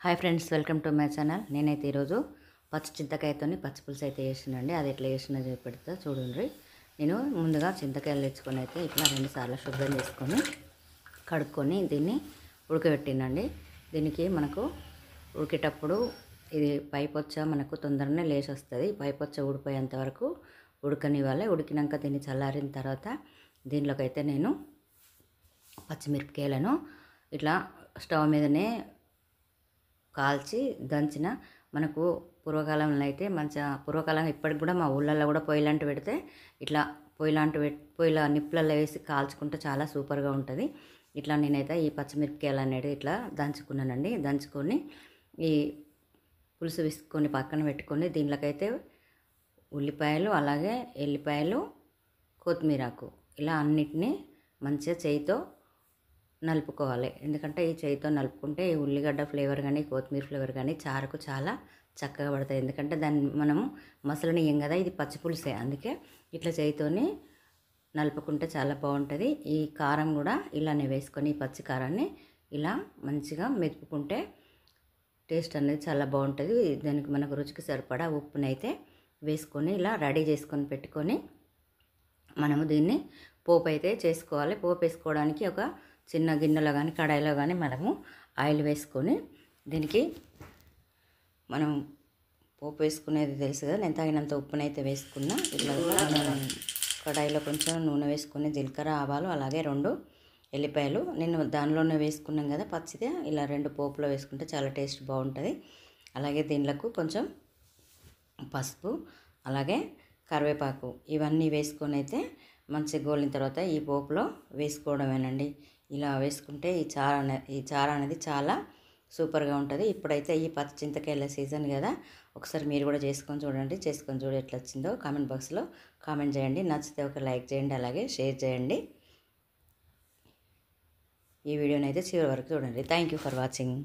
Hi friends, welcome to my channel. నేనైతే ఈరోజు పచ్చి చింతకాయతోని పచ్చి పులుసు అయితే చేసినండి. అది ఎట్లా చేసినా పెడతా చూడండి. నేను ముందుగా చింతకాయలు తెచ్చుకొని అయితే ఇట్లా 2 సార్లు శుభ్రం చేసుకొని కడుక్కొని దీన్ని ఉడకబెట్టినండి. దీనికి మనకు ఉడికేటప్పుడు ఇది పైపొచ్చ మనకు తొందరనే లేచి వస్తుంది. పైపొచ్చ ఊడిపోయేంత వరకు ఉడకనివ్వాలి. ఉడికినాక దీన్ని చల్లారిన తర్వాత దీంట్లోకి అయితే నేను పచ్చిమిరపకాయలను ఇట్లా స్టవ్ మీదనే కాల్చి దంచిన. మనకు పూర్వకాలంలో అయితే మంచిగా పూర్వకాలం ఇప్పటికి కూడా మా ఊళ్ళల్లో కూడా పొయ్యిలాంటి పెడితే ఇట్లా పొయ్యిల నిప్పులలో వేసి కాల్చుకుంటే చాలా సూపర్గా ఉంటుంది. ఇట్లా నేనైతే ఈ పచ్చిమిరపకాయలు అనేది ఇట్లా దంచుకున్నానండి. దంచుకొని ఈ పులుసు విసుకొని పక్కన పెట్టుకొని దీంట్లోకైతే ఉల్లిపాయలు, అలాగే ఎల్లిపాయలు, కొత్తిమీరాకు ఇలా అన్నిటినీ మంచిగా చేయితో నలుపుకోవాలి. ఎందుకంటే ఈ చేయితో నలుపుకుంటే ఈ ఉల్లిగడ్డ ఫ్లేవర్ కానీ కొత్తిమీర ఫ్లేవర్ కానీ చారుకు చాలా చక్కగా పడుతుంది. ఎందుకంటే దాన్ని మనము మసలనియం కదా, ఇది పచ్చి పులుసే. అందుకే ఇట్లా చేయితోని నలుపుకుంటే చాలా బాగుంటుంది. ఈ కారం కూడా ఇలానే వేసుకొని పచ్చి కారాన్ని ఇలా మంచిగా మెదుపుకుంటే టేస్ట్ అనేది చాలా బాగుంటుంది. దానికి మనకు రుచికి సరిపడా ఉప్పునైతే వేసుకొని ఇలా రెడీ చేసుకొని పెట్టుకొని మనము దీన్ని పోపు అయితే చేసుకోవాలి. పోపు వేసుకోవడానికి ఒక చిన్న గిన్నెలో కానీ కడాయిలో కానీ మనము ఆయిల్ వేసుకొని దీనికి మనం పోపు వేసుకునేది తెలుసు కదా. నేను తగినంత ఉప్పునైతే వేసుకున్నా. ఇట్లా కడాయిలో కొంచెం నూనె వేసుకొని జీలకర్ర, ఆవాలు, అలాగే 2 ఎల్లిపాయలు నేను దానిలోనే వేసుకున్నాం కదా పచ్చిదే. ఇలా 2 పోపులో వేసుకుంటే చాలా టేస్ట్ బాగుంటుంది. అలాగే దీంట్లోకి కొంచెం పసుపు, అలాగే కరివేపాకు ఇవన్నీ వేసుకొని అయితే మంచిగా గోలిన తర్వాత ఈ పోపులో వేసుకోవడమేనండి. ఇలా వేసుకుంటే ఈ చారు అనేది చాలా సూపర్గా ఉంటుంది. ఇప్పుడైతే ఈ పచ్చి చింతకాయల సీజన్ కదా, ఒకసారి మీరు కూడా చేసుకొని చూడండి. చేసుకొని చూడు ఎట్లా వచ్చిందో కామెంట్ బాక్స్లో కామెంట్ చేయండి. నచ్చితే ఒక లైక్ చేయండి, అలాగే షేర్ చేయండి. ఈ వీడియోని అయితే చివరి వరకు చూడండి. Thank you for watching.